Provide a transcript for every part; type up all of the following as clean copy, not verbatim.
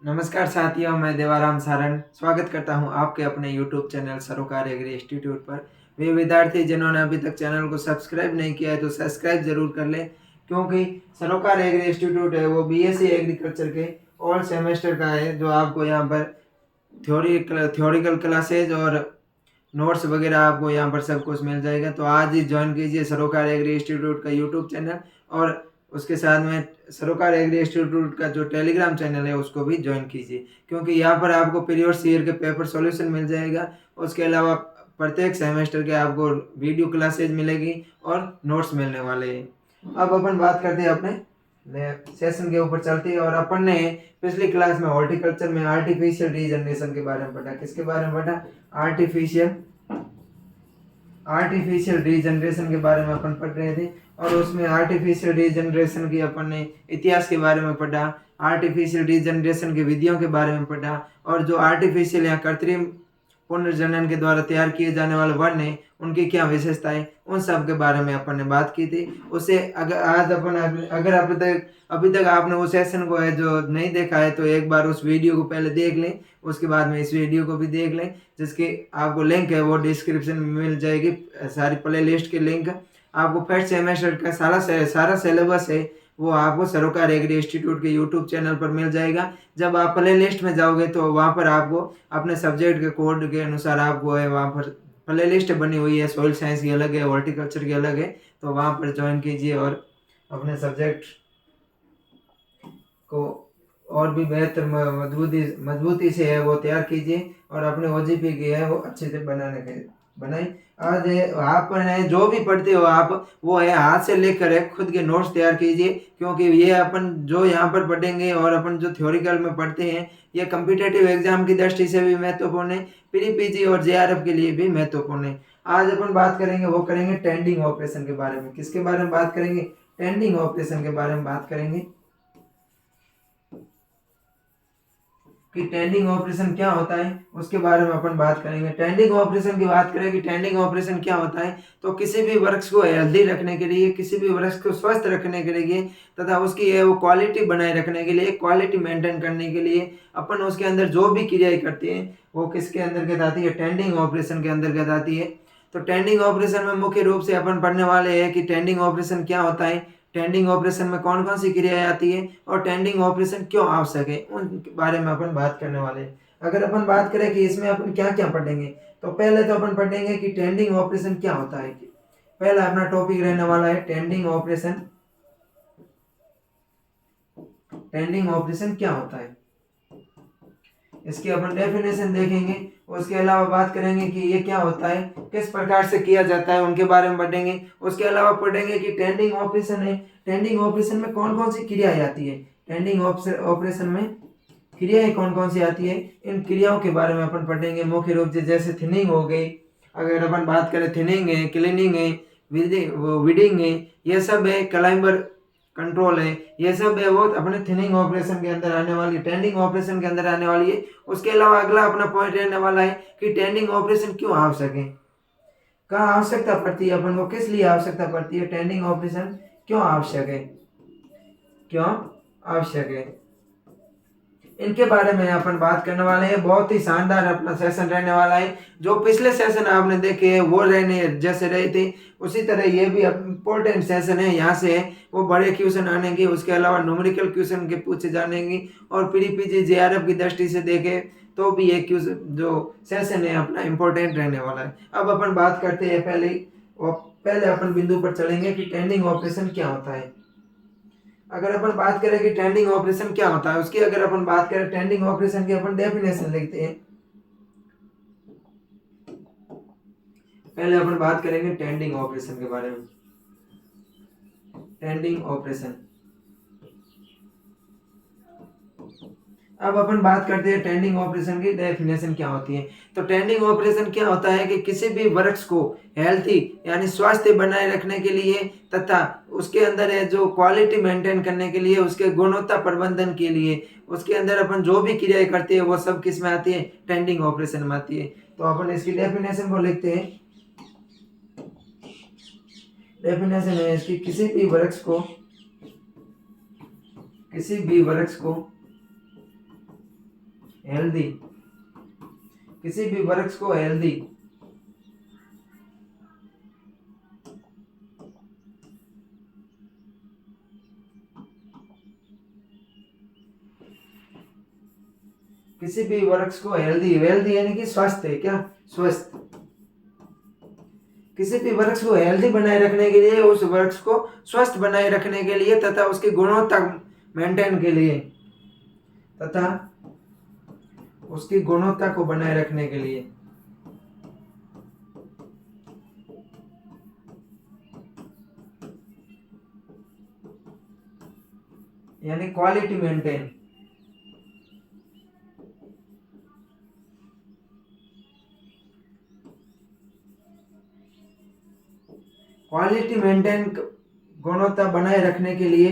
नमस्कार साथियों, मैं देवाराम सारन स्वागत करता हूं आपके अपने YouTube चैनल सरोकार एग्री इंस्टीट्यूट पर। वे विद्यार्थी जिन्होंने अभी तक चैनल को सब्सक्राइब नहीं किया है तो सब्सक्राइब जरूर कर लें, क्योंकि सरोकार एग्री इंस्टीट्यूट है वो बीएससी एग्रीकल्चर के ऑल सेमेस्टर का है, जो आपको यहाँ पर थ्योरिकल क्लासेज और नोट्स वगैरह आपको यहाँ पर सब कुछ मिल जाएगा। तो आज ही ज्वाइन कीजिए सरोकार एग्री इंस्टीट्यूट का यूट्यूब चैनल, और उसके साथ में सरोकार एग्री इंस्टीट्यूट का जो टेलीग्राम चैनल है उसको भी ज्वाइन कीजिए, क्योंकि यहाँ पर आपको प्रीवियस ईयर के पेपर सॉल्यूशन मिल जाएगा। उसके अलावा प्रत्येक सेमेस्टर के आपको वीडियो क्लासेज मिलेगी और नोट्स मिलने वाले हैं। अब अपन बात करते हैं अपने सेशन के ऊपर चलते हैं। और अपन ने पिछली क्लास में हॉर्टिकल्चर में आर्टिफिशियल रीजनरेशन के बारे में पढ़ा। किसके बारे में पढ़ा? आर्टिफिशियल रीजनरेशन के बारे में अपन पढ़ रहे थे। और उसमें आर्टिफिशियल रीजनरेशन की अपन ने इतिहास के बारे में पढ़ा, आर्टिफिशियल रीजनरेशन की विधियों के बारे में पढ़ा, और जो आर्टिफिशियल या कृत्रिम पुनर्जनन के द्वारा तैयार किए जाने वाले वर्ण है उनकी क्या विशेषताएं, उन सब के बारे में अपन ने बात की थी। उसे अगर आज अपन अगर अभी तक आपने उस सेशन को है जो नहीं देखा है तो एक बार उस वीडियो को पहले देख लें, उसके बाद में इस वीडियो को भी देख लें, जिसकी आपको लिंक है वो डिस्क्रिप्शन में मिल जाएगी। सारी प्ले लिस्ट की लिंक आपको फर्स्ट सेमेस्टर का सारा सिलेबस है वो आपको सरोकार एग्री इंस्टीट्यूट के यूट्यूब चैनल पर मिल जाएगा। जब आप प्ले लिस्ट में जाओगे तो वहाँ पर आपको अपने सब्जेक्ट के कोड के अनुसार आपको है वहाँ पर प्ले लिस्ट बनी हुई है। सॉइल साइंस की अलग है, हॉर्टिकल्चर की अलग है, तो वहाँ पर ज्वाइन कीजिए और अपने सब्जेक्ट को और भी बेहतर मजबूती से है वो तैयार कीजिए, और अपने ओजीपी की है वो अच्छे से बनाई। आज आप है जो भी पढ़ते हो आप वो है हाथ से लेकर है खुद के नोट्स तैयार कीजिए, क्योंकि ये अपन जो यहाँ पर पढ़ेंगे और अपन जो थ्योरिकल में पढ़ते हैं ये कम्पिटेटिव एग्जाम की दृष्टि से भी महत्वपूर्ण है, प्री पीजी और जेआरएफ के लिए भी महत्वपूर्ण है। आज अपन बात करेंगे वो करेंगे टेंडिंग ऑपरेशन के बारे में। किसके बारे में बात करेंगे? टेंडिंग ऑपरेशन के बारे में बात करेंगे कि टेंडिंग ऑपरेशन क्या होता है, उसके बारे में अपन बात करेंगे। टेंडिंग ऑपरेशन की बात करें कि टेंडिंग ऑपरेशन क्या होता है, तो किसी भी वृक्ष को हेल्दी रखने के लिए, किसी भी वृक्ष को स्वस्थ रखने के लिए तथा उसकी वो क्वालिटी बनाए रखने के लिए, क्वालिटी मेंटेन करने के लिए अपन उसके अंदर जो भी क्रियाएं करते हैं वो किसके अंतर्गत आती है? टेंडिंग ऑपरेशन के अंतर्गत आती है। तो टेंडिंग ऑपरेशन में मुख्य रूप से अपन पढ़ने वाले हैं कि टेंडिंग ऑपरेशन क्या होता है, टेंडिंग ऑपरेशन में कौन कौन सी क्रियाएं आती है, और टेंडिंग ऑपरेशन क्यों आवश्यक है, उन बारे में अपन बात करने वाले हैं। अगर अपन बात करें कि इसमें अपन क्या क्या पढ़ेंगे, तो पहले तो अपन पढ़ेंगे कि टेंडिंग ऑपरेशन क्या होता है। पहला अपना टॉपिक रहने वाला है टेंडिंग ऑपरेशन। टेंडिंग ऑपरेशन क्या होता है इसकी अपन डेफिनेशन देखेंगे। उसके अलावा बात करेंगे कि ये क्या होता है, किस प्रकार से किया जाता है, उनके बारे में पढ़ेंगे। उसके अलावा पढ़ेंगे कि टेंडिंग ऑपरेशन है, टेंडिंग ऑपरेशन में कौन कौन सी क्रियाएं आती है, टेंडिंग ऑपरेशन में क्रियाएं कौन कौन सी आती है, इन क्रियाओं के बारे में अपन पढ़ेंगे मुख्य रूप से। जैसे थिनिंग हो गई, अगर अपन बात करें थिनिंग है, क्लीनिंग है, वीडिंग है, ये सब है, क्लाइंबर कंट्रोल है, ये सब है वो अपने थिनिंग ऑपरेशन के अंदर आने वाली, टेंडिंग ऑपरेशन के अंदर आने वाली है। उसके अलावा अगला अपना पॉइंट रहने वाला है कि टेंडिंग ऑपरेशन क्यों आवश्यक है, कहाँ आवश्यकता पड़ती है, अपन को किस लिए आवश्यकता पड़ती है, टेंडिंग ऑपरेशन क्यों आवश्यक है, क्यों आवश्यक है, इनके बारे में अपन बात करने वाले हैं। बहुत ही शानदार अपना सेशन रहने वाला है। जो पिछले सेशन आपने देखे वो रहने जैसे रहे थे उसी तरह ये भी इम्पोर्टेंट सेशन है। यहाँ से वो बड़े क्वेश्चन आने, उसके अलावा न्यूमेरिकल क्वेश्चन के पूछे जाने, और प्री पीजी जेआरएफ की दृष्टि से देखे तो भी ये क्वेश्चन जो सेशन है अपना इम्पोर्टेंट रहने वाला है। अब अपन बात करते हैं पहले अपन बिंदु पर चलेंगे कि टेंडिंग ऑपरेशन क्या होता है। अगर अपन बात करें कि टेंडिंग ऑपरेशन क्या होता है, उसकी अगर अपन बात करें टेंडिंग ऑपरेशन की अपन डेफिनेशन लिखते हैं। पहले अपन बात करेंगे टेंडिंग ऑपरेशन के बारे में। टेंडिंग ऑपरेशन, अब अपन बात करते हैं टेंडिंग ऑपरेशन की डेफिनेशन क्या होती है। तो टेंडिंग ऑपरेशन क्या होता है कि किसी भी वृक्ष को हेल्थी यानी स्वास्थ्य बनाए रखने के लिए तथा उसके अंदर है जो क्वालिटी मेंटेन करने के लिए, उसके गुणवत्ता प्रबंधन के लिए, उसके अंदर अपन जो भी क्रियाएं करते हैं वो सब किस में आती है? टेंडिंग ऑपरेशन में आती है। तो अपन इसकी डेफिनेशन को लिखते हैं। डेफिनेशन है इसकी, किसी भी वृक्ष को हेल्दी, किसी भी वृक्ष को हेल्दी, किसी भी वृक्ष को हेल्दी, वेल्दी यानी कि स्वस्थ है, क्या स्वस्थ, किसी भी वृक्ष को हेल्दी बनाए रखने के लिए, उस वृक्ष को स्वस्थ बनाए रखने के लिए तथा उसकी गुणवत्ता मेंटेन के लिए, तथा उसकी गुणवत्ता को बनाए रखने के लिए, यानी क्वालिटी मेंटेन, क्वालिटी मेंटेन, गुणवत्ता बनाए रखने के लिए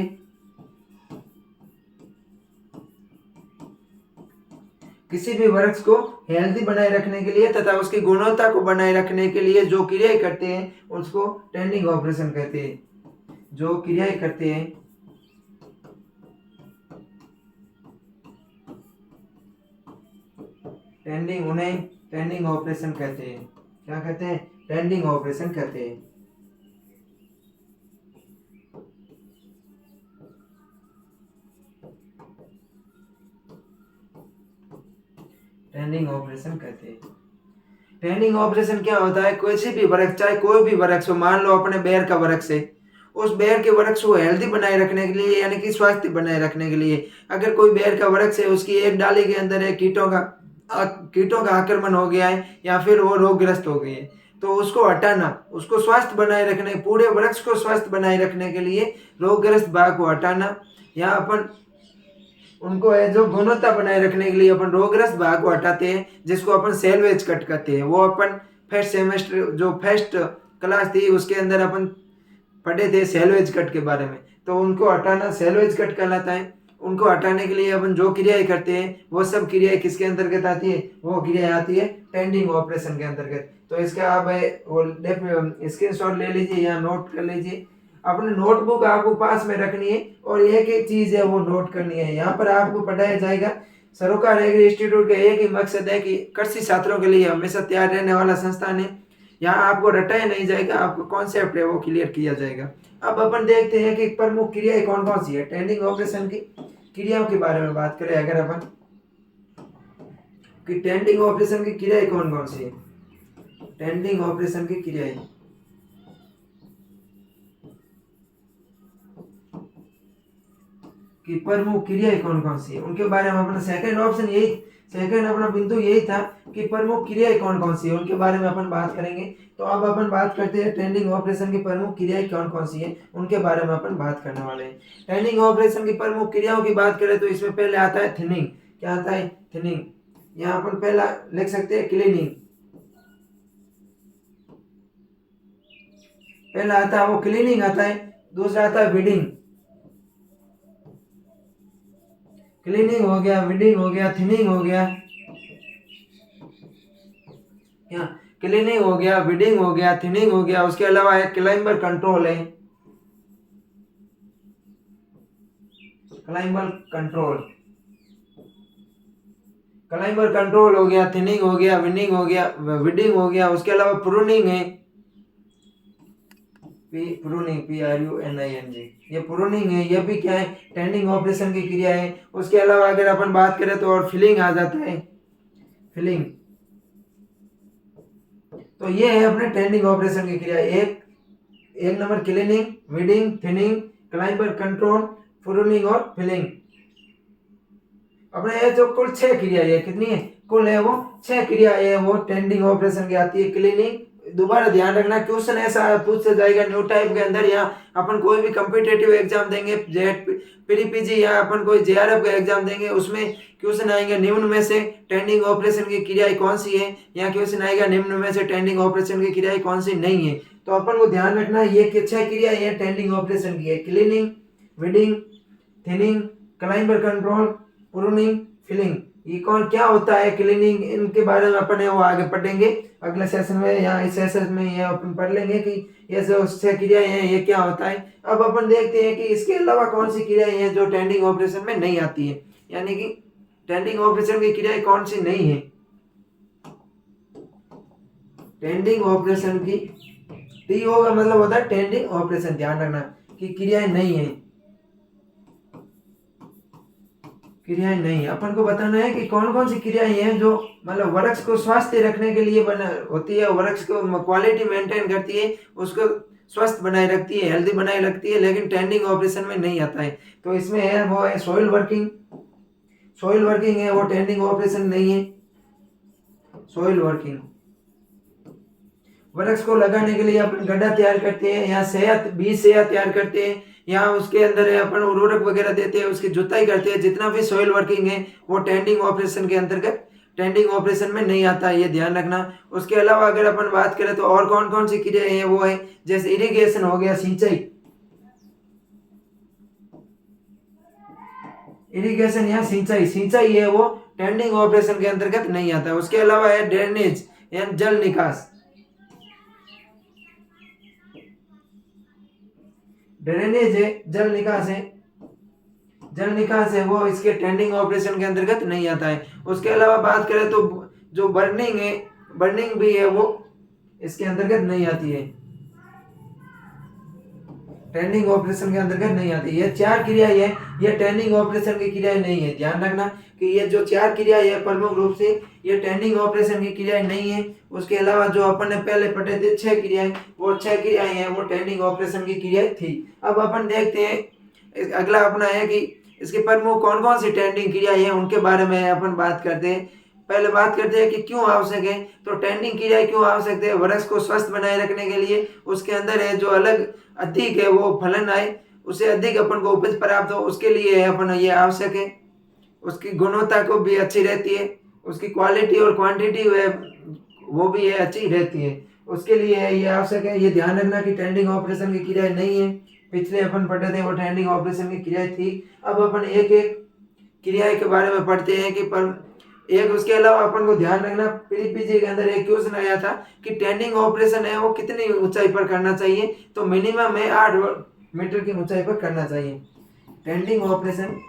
किसी भी वृक्ष को हेल्दी बनाए रखने के लिए तथा उसकी गुणवत्ता को बनाए रखने के लिए जो क्रियाएं करते हैं उसको टेंडिंग ऑपरेशन कहते हैं। जो क्रियाएं करते हैं टेंडिंग, उन्हें टेंडिंग ऑपरेशन कहते हैं। क्या कहते हैं? टेंडिंग ऑपरेशन कहते हैं। टेंडिंग ऑपरेशन कहते हैं। टेंडिंग ऑपरेशन क्या होता है? कोई भी वृक्ष, चाहे कोई भी वृक्ष हो, मान लो अपने बेर का वृक्ष है, उस बेर के वृक्ष को हेल्दी बनाए रखने के लिए यानी कि स्वास्थ्य बनाए रखने के लिए, अगर कोई बेर का वृक्ष है, उसकी एक डाली के अंदर है कीटों का आक्रमण हो गया है या फिर वो रोगग्रस्त हो गई है, तो उसको हटाना, उसको स्वस्थ बनाए रखने, पूरे वृक्ष को स्वस्थ बनाए रखने के लिए रोगग्रस्त भाग को हटाना, या अपन उनको जो गुणवत्ता बनाए रखने के लिए अपन रोगग्रस्त भाग को हटाते हैं, जिसको अपन सेल्वेज कट कहते हैं। वो अपन फर्स्ट सेमेस्टर जो फर्स्ट क्लास थी उसके अंदर अपन पढ़े थे सेल्वेज कट के बारे में, तो उनको हटाना सेल्वेज कट कहलाता है। उनको हटाने के लिए अपन जो क्रियाएं करते हैं वो सब क्रियाएं किसके अंतर्गत आती है? वो क्रियाएं आती है टेंडिंग ऑपरेशन के अंतर्गत। तो इसका आप वो स्क्रीनशॉट ले लीजिए या नोट कर लीजिए। अपने नोटबुक आपको पास में रखनी है और एक एक चीज है वो नोट करनी है। यहाँ पर आपको पढ़ाया जाएगा। सरोकार एग्री इंस्टीट्यूट का एक ही मकसद है कि कृषि छात्रों के लिए हमेशा तैयार रहने वाला संस्थान है। यहाँ आपको रटाया नहीं जाएगा, आपको कॉन्सेप्ट है वो क्लियर किया जाएगा। अब अपन देखते हैं कि प्रमुख क्रियाएं कौन कौन सी है। टेंडिंग ऑपरेशन की क्रियाओं के बारे में बात करें अगर अपन, कि टेंडिंग ऑपरेशन की क्रियाएं कौन कौन सी है। टेंडिंग ऑपरेशन की क्रियाएं की प्रमुख क्रियाएं कौन कौन सी है, उनके बारे में अपना सेकंड अपना बिंदु यही था कि प्रमुख क्रियाएं कौन कौन सी है, उनके बारे में अपन बात करेंगे। तो अब अपन बात करते हैं टेंडिंग ऑपरेशन की प्रमुख क्रियाएं कौन कौन सी है, उनके बारे में अपन बात करने वाले हैं। टेंडिंग ऑपरेशन की प्रमुख क्रियाओं की बात करें तो इसमें पहले आता है थिनिंग। क्या आता है? थिनिंग। यहाँ अपन पहला लिख सकते हैं क्लीनिंग। पहला आता है वो क्लीनिंग आता है, दूसरा आता है वीडिंग। क्लीनिंग हो गया, वीडिंग हो गया, थिनिंग हो गया। क्या? क्लीनिंग हो गया, वीडिंग हो गया, थिनिंग हो गया। उसके अलावा एक क्लाइंबर कंट्रोल है। क्लाइंबर कंट्रोल हो गया, थिनिंग हो गया, विनिंग हो गया, वीडिंग हो गया। उसके अलावा प्रूनिंग है, PRUNING, ये प्रूनिंग है। ये भी क्या है? टेंडिंग ऑपरेशन की क्रिया है। उसके अलावा अगर अपन बात करें तो और फिलिंग आ जाता है, फिलिंग। तो ये है अपने टेंडिंग ऑपरेशन की क्रिया। एक number cleaning, weeding, thinning, climber control, pruning और फिलिंग। अपने ये जो कुल 6 क्रिया है, कितनी है? कुल है वो 6 क्रिया है वो टेंडिंग ऑपरेशन की आती है। क्लीनिंग, दोबारा ध्यान रखना क्वेश्चन ऐसा पूछ जाएगा न्यू टाइप के अंदर, या अपन कोई भी कॉम्पिटिटिव एग्जाम देंगे, जेट पीडीपीजी या अपन कोई जेआरएफ का एग्जाम देंगे, उसमें क्वेश्चन आएंगे निम्न में से टेंडिंग ऑपरेशन की क्रियाएं कौन सी है, या क्वेश्चन आएगा निम्न में से टेंडिंग ऑपरेशन की क्रियाएं कौन सी नहीं है। तो अपन को ध्यान रखना ये 6 क्रिया है टेंडिंग ऑपरेशन की है। Cleaning, weeding, thinning, climber control, pruning, filling. ये कौन क्या होता है क्लीनिंग, इनके बारे में अपन वो आगे पढ़ेंगे अगले सेशन में, या इस सेशन में ये अपन पढ़ लेंगे कि ये जो 6 क्रियाएं हैं ये क्या होता है। अब अपन देखते हैं कि इसके अलावा कौन सी क्रियाएं हैं जो टेंडिंग ऑपरेशन में नहीं आती है, यानी कि टेंडिंग ऑपरेशन की क्रियाएं कौन सी नहीं है? टेंडिंग ऑपरेशन की टी ओ का मतलब होता है टेंडिंग ऑपरेशन, ध्यान रखना कि क्रियाएं नहीं है, क्रियाएं नहीं है। अपन को बताना है कि कौन कौन सी क्रियाएं हैं जो मतलब वृक्ष को स्वस्थ रखने के लिए बना होती है, वृक्ष को क्वालिटी मेंटेन करती है, उसको स्वस्थ बनाए रखती है, हेल्दी बनाए रखती है, लेकिन टेंडिंग ऑपरेशन में नहीं आता है। तो इसमें है वो है सॉइल वर्किंग, सॉइल वर्किंग है वो टेंडिंग ऑपरेशन नहीं है। सॉइल वर्किंग, वृक्ष को लगाने के लिए अपन गड्ढा तैयार करते हैं या बीज सेया तैयार करते हैं या उसके अंदर अपन उर्वरक वगैरह देते हैं, उसकी जुताई करते हैं, जितना भी सॉइल वर्किंग है वो टेंडिंग ऑपरेशन के अंतर्गत, टेंडिंग ऑपरेशन में नहीं आता है, ये ध्यान रखना। उसके अलावा अगर अपन बात करें तो और कौन कौन सी क्रियाएं हैं, वो है जैसे इरिगेशन हो गया, सिंचाई, इरिगेशन या सिंचाई, सिंचाई है वो टेंडिंग ऑपरेशन के अंतर्गत नहीं आता है। उसके अलावा है ड्रेनेज या जल निकास, ड्रेनेज है, जल निकास है, जल निकास है वो इसके टेंडिंग ऑपरेशन के अंतर्गत नहीं आता है। उसके अलावा बात करें तो जो बर्निंग है, बर्निंग भी है वो इसके अंतर्गत नहीं आती है, टेंडिंग ऑपरेशन के अंतर्गत नहीं आती। ये चार क्रियाएं है, ये टेंडिंग ऑपरेशन की क्रियाएं नहीं है, ध्यान रखना कि ये जो चार क्रियाएं है प्रमुख रूप से ये टेंडिंग ऑपरेशन की क्रियाएं नहीं है। उसके अलावा जो अपन ने पहले पढ़े थे 6 क्रियाएं, वो 6 क्रियाएं हैं वो टेंडिंग ऑपरेशन की क्रियाएं थी। अब अपन देखते हैं अगला अपना है कि इसके प्रमुख कौन कौन सी टेंडिंग क्रियाएं हैं, उनके बारे में अपन बात करते हैं। पहले बात करते हैं कि क्यों आवश्यक है। तो टेंडिंग क्रियाएं क्यों आवश्यक है? वृक्ष को स्वस्थ बनाए रखने के लिए, उसके अंदर है जो अलग अधिक है वो फलन आए, उसे अधिक अपन को उपज प्राप्त हो, उसके लिए अपन ये आवश्यक है। उसकी गुणवत्ता को भी अच्छी रहती है, उसकी क्वालिटी और क्वांटिटी वो भी है अच्छी रहती है, उसके लिए ये आवश्यक है। ये ध्यान रखना कि टेंडिंग ऑपरेशन की क्रियाएं नहीं है, पिछले अपन पढ़े थे वो टेंडिंग ऑपरेशन की क्रियाएं थी। अब अपन एक एक क्रियाएं के बारे में पढ़ते हैं कि एक उसके अलावा अपन को ध्यान रखना, पीपीजी के अंदर एक क्वेश्चन आया था कि टेंडिंग ऑपरेशन है वो कितनी ऊंचाई पर करना चाहिए? तो मिनिमम है 8 मीटर की ऊंचाई पर करना चाहिए। टेंडिंग ऑपरेशन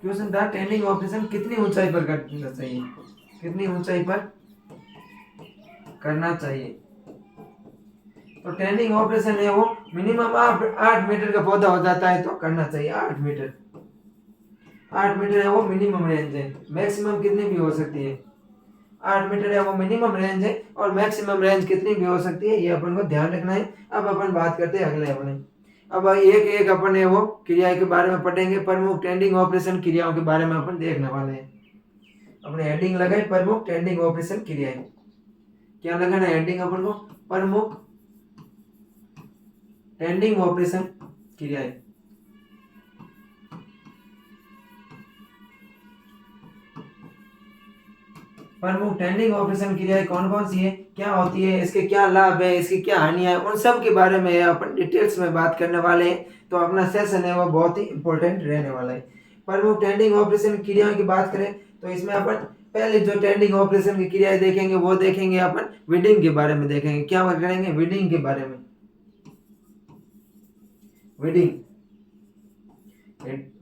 क्वेश्चन था, टेंडिंग ऑपरेशन कितनी ऊंचाई पर करना चाहिए, कितनी ऊंचाई पर करना चाहिए? तो टेंडिंग ऑपरेशन है वो मिनिमम 8 मीटर का पौधा हो जाता है तो करना चाहिए 8 मीटर, 8 मीटर है वो मिनिमम रेंज है, मैक्सिमम कितनी भी हो सकती है, 8 मीटर है वो मिनिमम रेंज है और मैक्सिमम रेंज कितनी भी हो सकती है, ये अपन को ध्यान रखना है। अब अपन बात करते हैं अगले अपने, अब एक एक अपन है वो क्रिया के बारे में पढ़ेंगे, प्रमुख टेंडिंग ऑपरेशन क्रियाओं के बारे में अपन देखने वाले हैं। अपने हेडिंग लगाए प्रमुख टेंडिंग ऑपरेशन क्रियाएं, क्या लगाना है हेडिंग अपन को? प्रमुख टेंडिंग ऑपरेशन क्रियाएं। प्रमुख टेंडिंग ऑपरेशन क्रियाएं कौन कौन सी है, क्या होती है, इसके क्या लाभ है, इसकी क्या हानियां है, उन सब के बारे में अपन डिटेल्स में बात करने वाले हैं। तो अपना सेशन है वो बहुत ही इंपॉर्टेंट रहने वाला है। प्रमुख टेंडिंग ऑपरेशन क्रियाओं की बात करें तो इसमें अपन पहले जो टेंडिंग ऑपरेशन की क्रियाएं देखेंगे वो देखेंगे अपन वीडिंग के बारे में देखेंगे। क्या करेंगे? वीडिंग के बारे में, weeding,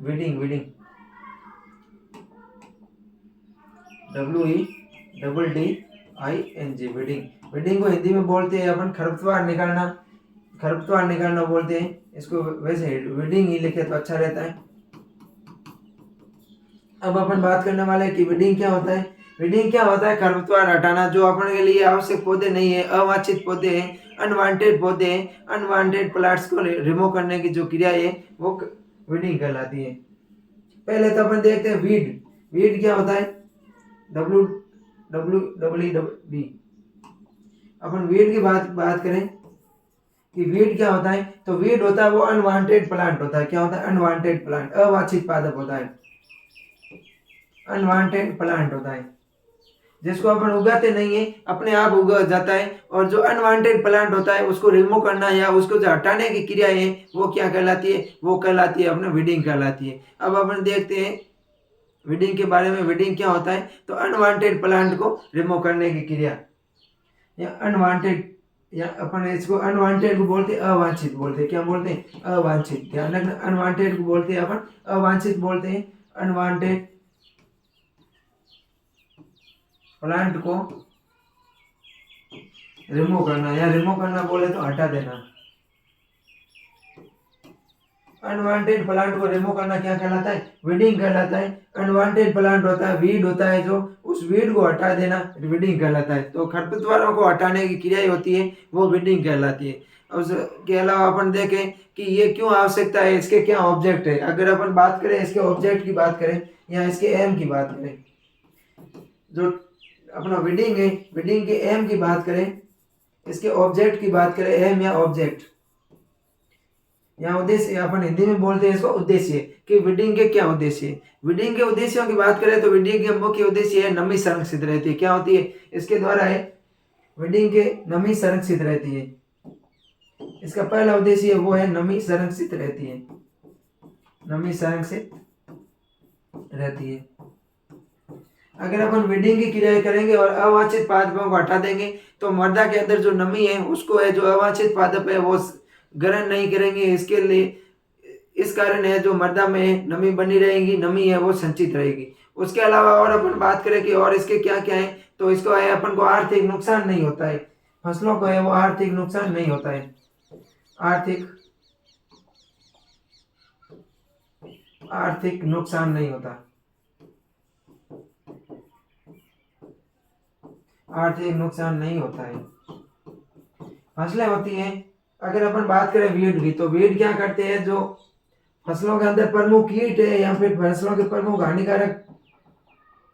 weeding, weeding, WEDDING, weeding. Weeding को हिंदी में बोलते हैं अपन खरपतवार निकालना, खरपतवार निकालना बोलते हैं इसको, वैसे वीडिंग ही लिखे तो अच्छा रहता है। अब अपन बात करने वाले हैं कि वीडिंग क्या होता है। वीडिंग क्या होता है? खरपतवार हटाना, जो अपन के लिए आवश्यक पौधे नहीं है, अवांछित पौधे हैं, अनवांटेड पौधे हैं, अनवांटेड प्लांट्स को रिमूव करने की जो क्रिया है वो वीडिंग कहलाती है। पहले तो अपन देखते हैं वीड। वीड क्या होता है? WWWD। अपन वीड की बात करें कि वीड क्या होता है, तो वीड होता है वो अनवांटेड प्लांट होता है। क्या होता है? अनवांटेड प्लांट, अवांछित पादप होता है, अनवांटेड प्लांट होता है, जिसको अपन उगाते नहीं है, अपने आप उगा जाता है। और जो अनवांटेड प्लांट होता है उसको रिमूव करना या उसको जो हटाने की क्रिया है वो क्या कहलाती है? वो कहलाती है अपना वीडिंग कहलाती है। अब अपन देखते हैं वीडिंग के बारे में। वीडिंग क्या होता है? तो अनवांटेड प्लांट को रिमूव करने की क्रिया, या अनवांटेड, या अपन इसको अनवांटेड को बोलते हैं, अवांछित बोलते हैं। क्या बोलते हैं? अवांछित। ध्यान रखना, अनवांटेड को बोलते हैं अपन, अवांछित बोलते हैं। अनवांटेड प्लांट को रिमूव करना, या रिमूव करना बोले तो हटा देना। अनवांटेड प्लांट को रिमूव करना क्या कहलाता है? वीडिंग कहलाता है। अनवांटेड प्लांट होता है, वीड होता है, जो उस वीड को हटा देना वीडिंग कहलाता है। तो खरपतवारों को हटाने की क्रिया होती है वो वीडिंग कहलाती है। उसके अलावा अपन देखें कि ये क्यों आवश्यकता है, इसके क्या ऑब्जेक्ट है। अगर अपन बात करें इसके ऑब्जेक्ट की बात करें या इसके एम की बात करें, जो अपना वीडिंग है, वीडिंग के एम की बात करें, इसके ऑब्जेक्ट की बात करें, एम या ऑब्जेक्ट या उद्देश्य, अपन हिंदी में बोलते हैं इसको उद्देश्य, कि वीडिंग के क्या उद्देश्य है। वीडिंग के उद्देश्यों की बात करें तो वीडिंग के मुख्य उद्देश्य है नमी संरक्षित रहती है। क्या होती है इसके द्वारा? है वीडिंग के नमी संरक्षित रहती है। इसका पहला उद्देश्य वो है नमी संरक्षित रहती है, नमी संरक्षित रहती है। अगर अपन वीडिंग की क्रिया करेंगे और अवांछित पादपों को हटा देंगे तो मृदा के अंदर जो नमी है उसको है, जो अवांछित पादप है वो ग्रहण नहीं करेंगे। इसके लिए इस कारण है जो मृदा में नमी बनी रहेगी, नमी है वो संचित रहेगी। उसके अलावा और अपन बात करें कि और इसके क्या क्या है, तो इसको है अपन को आर्थिक नुकसान नहीं होता है, फसलों को है वो आर्थिक नुकसान नहीं होता है। आर्थिक नुकसान नहीं होता, आर्थिक नुकसान नहीं होता है। फसलें होती हैं, अगर अपन बात करें वीड की, तो वीड क्या करते हैं, जो फसलों के अंदर प्रमुख कीट है या फिर फसलों के प्रमुख हानिकारक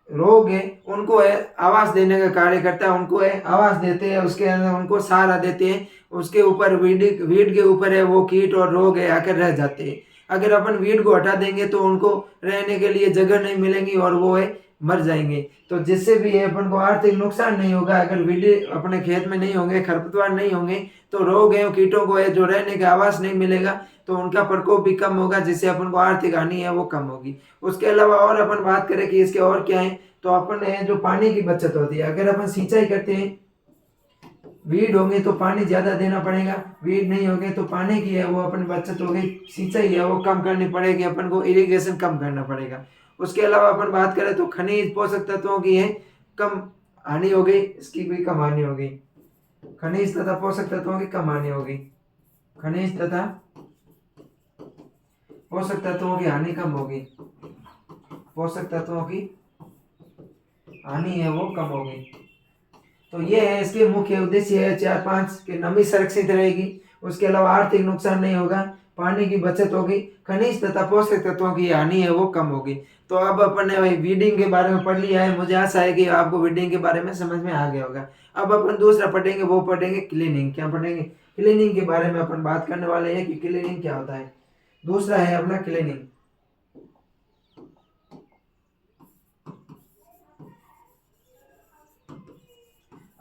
रोग है उनको है आवास देने का कार्य करता है। उनको है आवास देते हैं, उसके अंदर उनको सहारा देते हैं। उसके ऊपर वीड के ऊपर है वो कीट और रोग है आकर रह जाते हैं। अगर अपन वीड को हटा देंगे तो उनको रहने के लिए जगह नहीं मिलेंगी और वो है मर जाएंगे। तो जिससे भी है अपन को आर्थिक नुकसान नहीं होगा। अगर वीड अपने खेत में नहीं होंगे, खरपतवार नहीं होंगे, तो रोग है कीटों को है जो रहने का आवास नहीं मिलेगा, तो उनका प्रकोप भी कम होगा, जिससे अपन को आर्थिक हानि है वो कम होगी। उसके अलावा और अपन बात करें कि इसके और क्या है, तो अपन है जो पानी की बचत होती है। अगर अपन सिंचाई करते हैं, वीड होंगे तो पानी ज्यादा देना पड़ेगा, वीड नहीं होंगे तो पानी की है वो अपन बचत होगी, सिंचाई है वो कम करनी पड़ेगी, अपन को इरिगेशन कम करना पड़ेगा। उसके अलावा अपन बात करें तो खनिज पोषक तत्वों की है कम हानि हो गई, इसकी भी कम हानि हो गई। खनिज तथा पोषक तत्वों की कम हानि होगी, खनिज तथा पोषक तत्वों की हानि कम होगी, पोषक तत्वों की हानि है वो कम होगी। तो ये है इसके मुख्य उद्देश्य है 4-5 कि नमी सुरक्षित रहेगी, उसके अलावा आर्थिक नुकसान नहीं होगा, पानी की बचत होगी, खनिज तथा पोषक तत्वों की हानि है वो कम होगी। तो अब अपन ने भाई वीडिंग के बारे में पढ़ लिया है, मुझे आशा है कि आपको वीडिंग के बारे में समझ में आ गया होगा। अब अपन दूसरा पढ़ेंगे, वो पढ़ेंगे क्लीनिंग। क्या पढ़ेंगे? क्लीनिंग के बारे में अपन बात करने वाले हैं कि क्लीनिंग क्या होता है। दूसरा है अपना क्लीनिंग।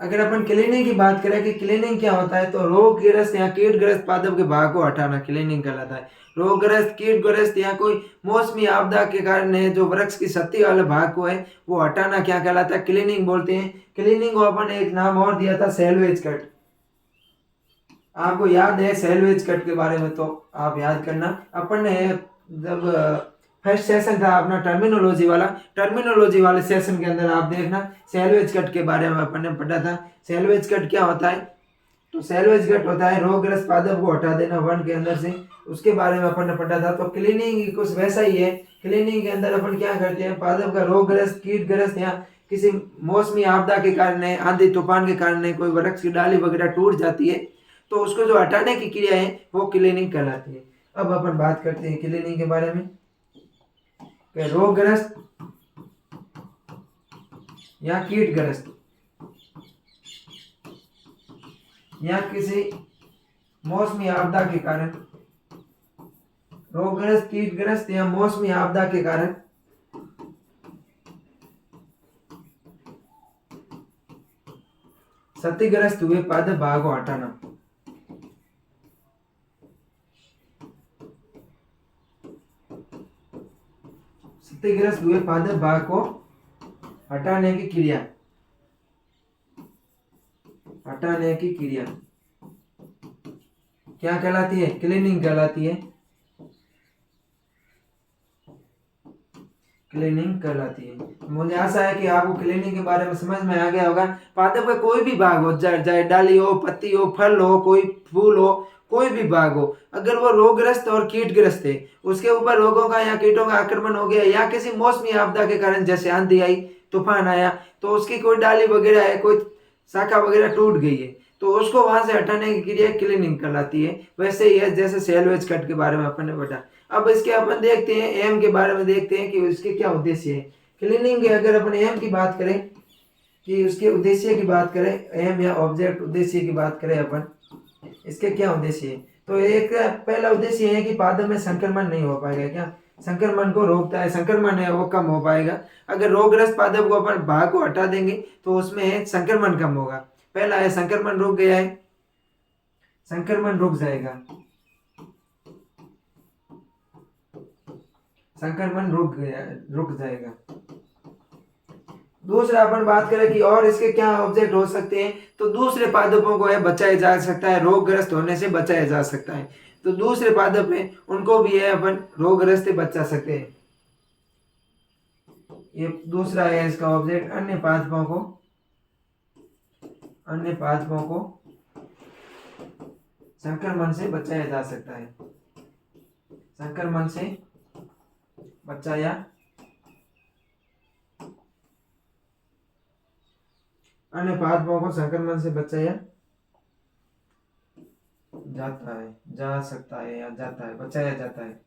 अगर अपन क्लीनिंग की बात करें कि क्लीनिंग क्या होता है, तो रोगग्रस्त या कीटग्रस्त पादप के भाग को हटाना क्लीनिंग कहलाता है। रोगग्रस्त, कीटग्रस्त या कोई मौसमी आपदा के कारण है जो वृक्ष की सत्ती वाले भाग को है वो हटाना क्या कहलाता है? क्लीनिंग बोलते हैं। क्लीनिंग को अपन एक नाम और दिया था, सैल्वेज कट। आपको याद है सैल्वेज कट के बारे में? तो आप याद करना, अपन ने जब फर्स्ट सेशन था अपना टर्मिनोलॉजी वाला, टर्मिनोलॉजी वाले सेशन के अंदर आप देखना सैल्वेज कट के बारे में अपन ने पढ़ा था। सैल्वेज कट क्या होता है? तो सैल्वेज कट होता है रोगग्रस्त पादप को हटा देना वन के अंदर से, उसके बारे में अपन ने पढ़ा था। तो क्लीनिंग कुछ वैसा ही है। क्लीनिंग के अंदर अपन क्या करते हैं, पादप का रोगग्रस्त, कीटग्रस्त या किसी मौसमी आपदा के कारण, आंधी तूफान के कारण कोई वृक्ष की डाली वगैरह टूट जाती है, तो उसको जो हटाने की क्रिया है वो क्लीनिंग कहलाती है। अब अपन बात करते हैं क्लीनिंग के बारे में। रोगग्रस्त या कीटग्रस्त या किसी मौसमी आपदा के कारण, रोगग्रस्त, कीटग्रस्त या मौसमी आपदा के कारण क्षतिग्रस्त हुए पादप भाग को हटाना। क्षतिग्रस्त हुए पादप भाग को हटाने की क्रिया, हटाने की क्रिया क्या कहलाती है? क्लीनिंग कहलाती है। क्लीनिंग कहलाती है। मुझे आशा है कि आपको क्लीनिंग के बारे में समझ में आ गया होगा। पादप का कोई भी भाग हो, चाहे डाली हो, पत्ती हो, फल हो, कोई फूल हो, कोई भी भाग हो, अगर वो रोगग्रस्त और कीटग्रस्त है, उसके ऊपर रोगों का या कीटों का आक्रमण हो गया या किसी मौसमी आपदा के कारण जैसे आंधी आई, तूफान आया, तो उसकी कोई डाली वगैरह है, कोई शाखा वगैरह टूट गई है, तो उसको वहां से हटाने की क्रिया क्लीनिंग कहलाती है। वैसे ही है जैसे सेल्वेज कट के बारे में अपन ने पढ़ा। अब इसके अपन देखते हैं एम के बारे में, देखते हैं कि इसके क्या उद्देश्य है। क्लीनिंग के अगर अपन एम की बात करें, कि उसके उद्देश्य की बात करें, एम या ऑब्जेक्ट उद्देश्य की बात करें अपन, इसके क्या उद्देश्य है, तो एक पहला उद्देश्य है कि पादप में संक्रमण नहीं हो पाएगा। क्या संक्रमण को रोकता है, संक्रमण है वो कम हो पाएगा। अगर रोगग्रस्त पादप को अपन भाग को हटा देंगे तो उसमें संक्रमण कम होगा। पहला है संक्रमण रुक गया है, संक्रमण रुक जाएगा, संक्रमण रुक जाएगा। दूसरा अपन बात करें कि और इसके क्या ऑब्जेक्ट हो सकते हैं, तो दूसरे पादपों को है बचाया जा सकता है, रोगग्रस्त होने से बचाया जा सकता है। तो दूसरे पादप है उनको भी है अपन रोगग्रस्त से बचा सकते हैं। ये दूसरा है इसका ऑब्जेक्ट। अन्य पादपों को संक्रमण से बचाया जा सकता है, संक्रमण से बचाया अन्य पादपों को संक्रमण से बचाया जाता है, जा सकता है या जाता है, बचाया जाता है।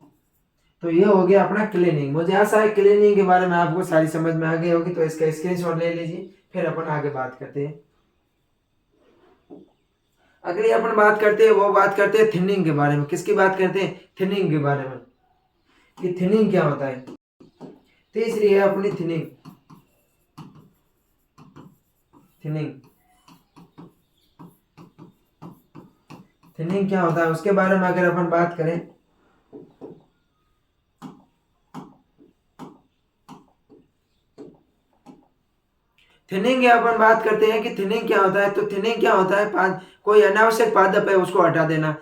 तो ये हो गया अपना क्लीनिंग। मुझे आशा है क्लीनिंग के बारे में आपको सारी समझ में आ गई होगी। तो इसका स्क्रीनशॉट ले लीजिए, फिर अपन आगे बात करते हैं। अगली अपन बात करते हैं, वो बात करते हैं थिनिंग के बारे में। किसकी बात करते हैं? थिनिंग के बारे में, कि थिनिंग क्या होता है। तीसरी है अपनी थिनिंग। थिनिंग थिनिंग क्या होता है उसके बारे में अगर अपन बात करें, थिनिंग अपन बात करते हैं कि थिनिंग क्या होता है। तो थिनिंग क्या होता है, कोई अनावश्यक पादप है उसको हटा देना।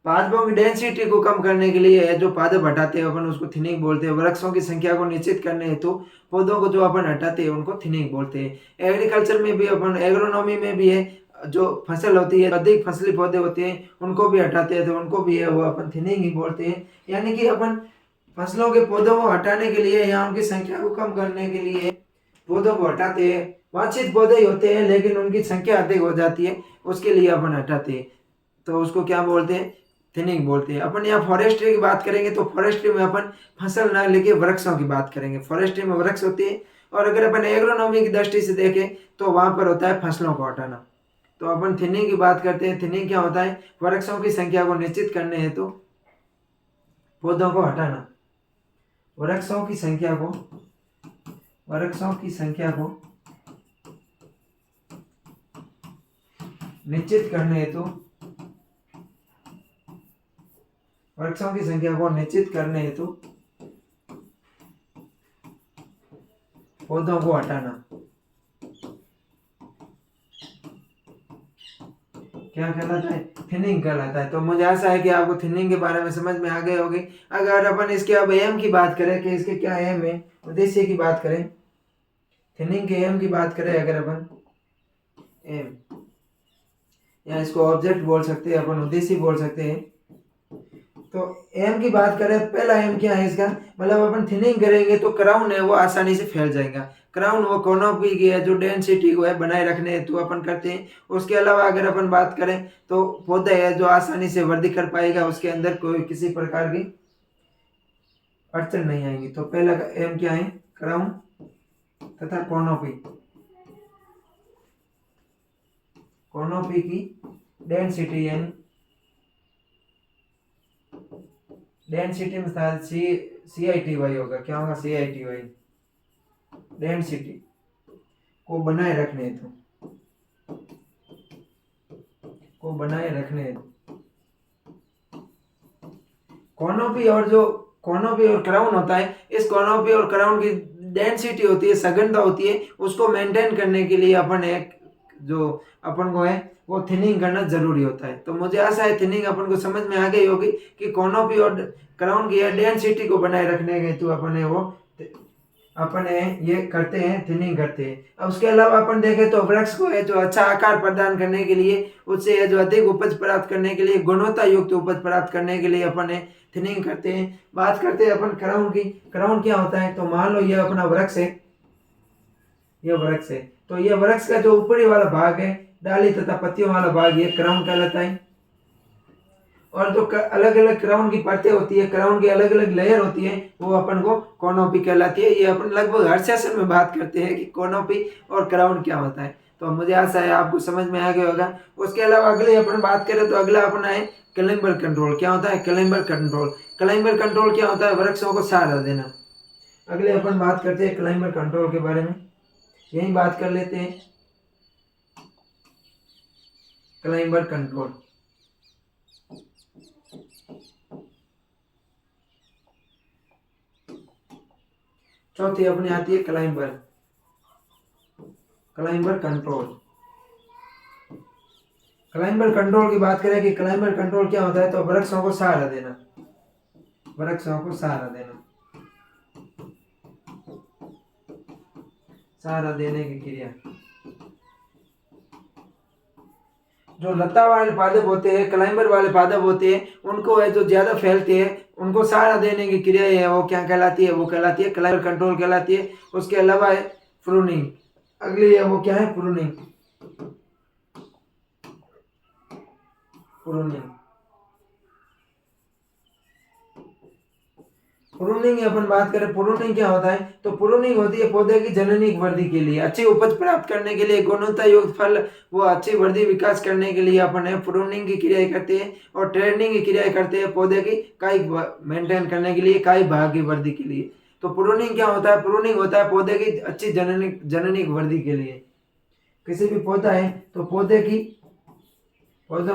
पादपों की डेंसिटी को कम करने के लिए जो पादप हटाते हैं अपन उसको थिनिंग बोलते हैं। वृक्षों की संख्या को निश्चित करने हेतु पौधों को जो अपन हटाते हैं उनको थिनिंग बोलते हैं। एग्रीकल्चर में भी अपन, एग्रोनॉमी में भी है, जो फसल होती है, अधिक फसली पौधे होते हैं उनको भी हटाते हैं, तो उनको भी है वो अपन थिनिंग ही बोलते हैं। यानी कि अपन फसलों के पौधों को हटाने के लिए या उनकी संख्या को कम करने के लिए पौधों को हटाते हैं। वांछित पौधे ही होते हैं लेकिन उनकी संख्या अधिक हो जाती है, उसके लिए अपन हटाते हैं, तो उसको क्या बोलते हैं? थिनिंग बोलते हैं। अपन यहाँ फॉरेस्ट्री की बात करेंगे तो फॉरेस्ट्री में अपन फसल ना लेके वृक्षों की बात करेंगे। फॉरेस्ट्री में वृक्ष होती है, और अगर अपन एग्रोनॉमी की दृष्टि से देखें तो वहां पर होता है फसलों को हटाना। तो अपन थिनिंग की बात करते हैं। थिनिंग क्या होता है? वृक्षों की संख्या को निश्चित करने हेतु पौधों को हटाना। वृक्षों की संख्या को निश्चित करने हेतु वृक्षों की संख्या को निश्चित करने हेतु पौधों को हटाना क्या कहलाता है? थिनिंग कहलाता है। तो मुझे आशा है कि आपको थिनिंग के बारे में समझ में आ गए होगी। अगर अपन इसके अब एम की बात करें कि इसके क्या एम है, उद्देश्य की बात करें, थिनिंग के एम की बात करें अगर अपन, एम या इसको ऑब्जेक्ट बोल सकते हैं अपन, उद्देश्य बोल सकते हैं। तो एम की बात करें, पहला एम क्या है इसका, मतलब अपन थिनिंग करेंगे तो क्राउन है वो आसानी से फैल जाएगा। क्राउन वो कोनोपी की है जो डेंसिटी को है बनाए रखने हेतु अपन करते हैं। उसके अलावा अगर अपन बात करें तो पौधा है जो आसानी से वृद्धि कर पाएगा, उसके अंदर कोई किसी प्रकार की अड़चन नहीं आएगी। तो पहला एम क्या है? क्राउन तथा कोनोपी। कोनोपी की डेंसिटी यानी डेंसिटी में CITY होगा। क्या होगा? CITY, डेंसिटी को बनाए रखने हेतु कोनोपी और क्राउन होता है, इस कोनोपी और क्राउन की डेंसिटी होती है, सघनता होती है, उसको मेंटेन करने के लिए अपन एक जो अपन को है वो थिनिंग करना जरूरी होता है। तो मुझे आशा है थिनिंग अपन को समझ में आ गई होगी कि कोनोपी और क्राउन की डेंसिटी को बनाए रखने के हेतु अपन है वो अपन ये करते हैं, थिनिंग करते हैं। अब उसके अलावा अपन देखें तो वृक्ष को है जो अच्छा आकार प्रदान करने के लिए, उससे है जो अधिक उपज प्राप्त करने के लिए, गुणवत्ता युक्त उपज प्राप्त करने के लिए अपन थिनिंग करते हैं। बात करते हैं अपन क्राउन की। क्राउन क्या होता है, तो मान लो ये अपना वृक्ष है, ये वृक्ष है, तो ये वृक्ष का जो ऊपरी वाला भाग है, डाली तथा पत्तियों वाला भाग, ये क्राउन कहलाता है। और जो अलग अलग क्राउन की परतें होती है, क्राउन की अलग अलग लेयर होती है, वो अपन को कोनोपी कहलाती है। ये अपन लगभग हर सेशन में बात करते हैं कि कोनोपी और क्राउन क्या होता है। तो मुझे आशा है आपको समझ में आ गया होगा। उसके अलावा अगले अपन बात करें तो अगला अपना है क्लाइंबर कंट्रोल। क्या होता है क्लाइंबर कंट्रोल? क्लाइंबर कंट्रोल क्या होता है, वृक्षों को सहारा देना। अगले अपन बात करते हैं क्लाइंबर कंट्रोल के बारे में, यही बात कर लेते हैं। क्लाइंबर कंट्रोल, चौथी अपनी आती है climber, climber control. Climber control की बात करें कि क्लाइंबर कंट्रोल क्या होता है, तो वृक्षों को सहारा देना, वृक्षों को सहारा देना, सहारा देने की क्रिया। जो लता वाले पादप होते हैं, क्लाइंबर वाले पादप होते हैं, उनको है जो ज्यादा फैलते हैं, उनको सहारा देने की क्रिया है वो क्या कहलाती है, वो कहलाती है क्लाइंबर कंट्रोल कहलाती है। उसके अलावा है प्रूनिंग। अगली है वो क्या है, प्रूनिंग। प्रूनिंग, प्रूनिंग अपन बात करें, प्रूनिंग क्या होता है, तो प्रूनिंग होती है पौधे की जननिक वृद्धि के लिए, अच्छी उपज प्राप्त करने के लिए, गुणवत्ता युक्त फल वो अच्छी वृद्धि विकास करने के लिए अपन प्रूनिंग की क्रियाएं करते हैं। और ट्रेनिंग की क्रियाएं करते हैं पौधे की काई मेंटेन करने के लिए, काई भाग की वृद्धि के लिए। तो प्रूनिंग क्या होता है, प्रूनिंग होता है पौधे की अच्छी जननिक वृद्धि के लिए। किसी भी पौधा है तो पौधों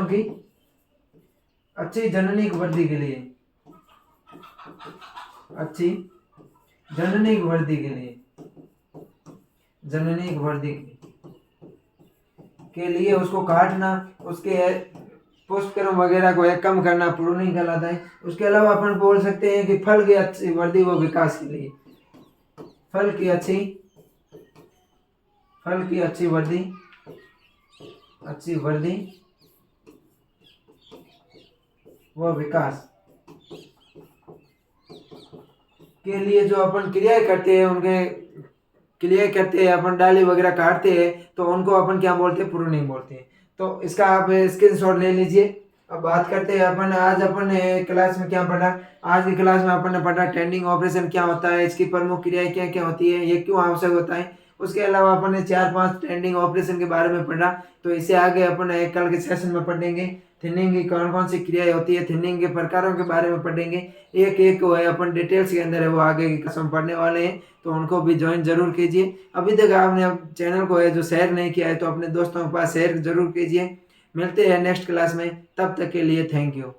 की अच्छी जननिक वृद्धि के लिए, अच्छी जननिक वृद्धि के लिए, जननिक वृद्धि के लिए उसको काटना, उसके पुष्पक्रम वगैरह को कम करना प्रूनिंग कहलाता है। उसके अलावा अपन बोल सकते हैं कि फल की अच्छी वृद्धि व विकास के लिए, फल की अच्छी वृद्धि व विकास के लिए जो अपन क्रियाएं करते हैं, उनके क्रिया करते हैं, अपन डाली वगैरह काटते हैं, तो उनको अपन क्या बोलते हैं, प्रूनिंग बोलते हैं। तो इसका आप स्क्रीनशॉट ले लीजिए। अब बात करते हैं अपन, आज अपन क्लास में क्या पढ़ा। आज की क्लास में अपन ने पढ़ा टेंडिंग ऑपरेशन क्या होता है, इसकी प्रमुख क्रियाएं क्या क्या होती है, ये क्यों आवश्यक होता है। उसके अलावा अपन ने 4-5 टेंडिंग ऑपरेशन के बारे में पढ़ा। तो इससे आगे अपन कल के सेशन में पढ़ेंगे थिनिंग की कौन कौन सी क्रियाएं होती है, थिनिंग के प्रकारों के बारे में पढ़ेंगे। एक एक वो है अपन डिटेल्स के अंदर है वो आगे की क्लास में पढ़ने वाले हैं, तो उनको भी ज्वाइन जरूर कीजिए। अभी तक आपने चैनल को है जो शेयर नहीं किया है, तो अपने दोस्तों के पास शेयर जरूर कीजिए। मिलते हैं नेक्स्ट क्लास में, तब तक के लिए थैंक यू।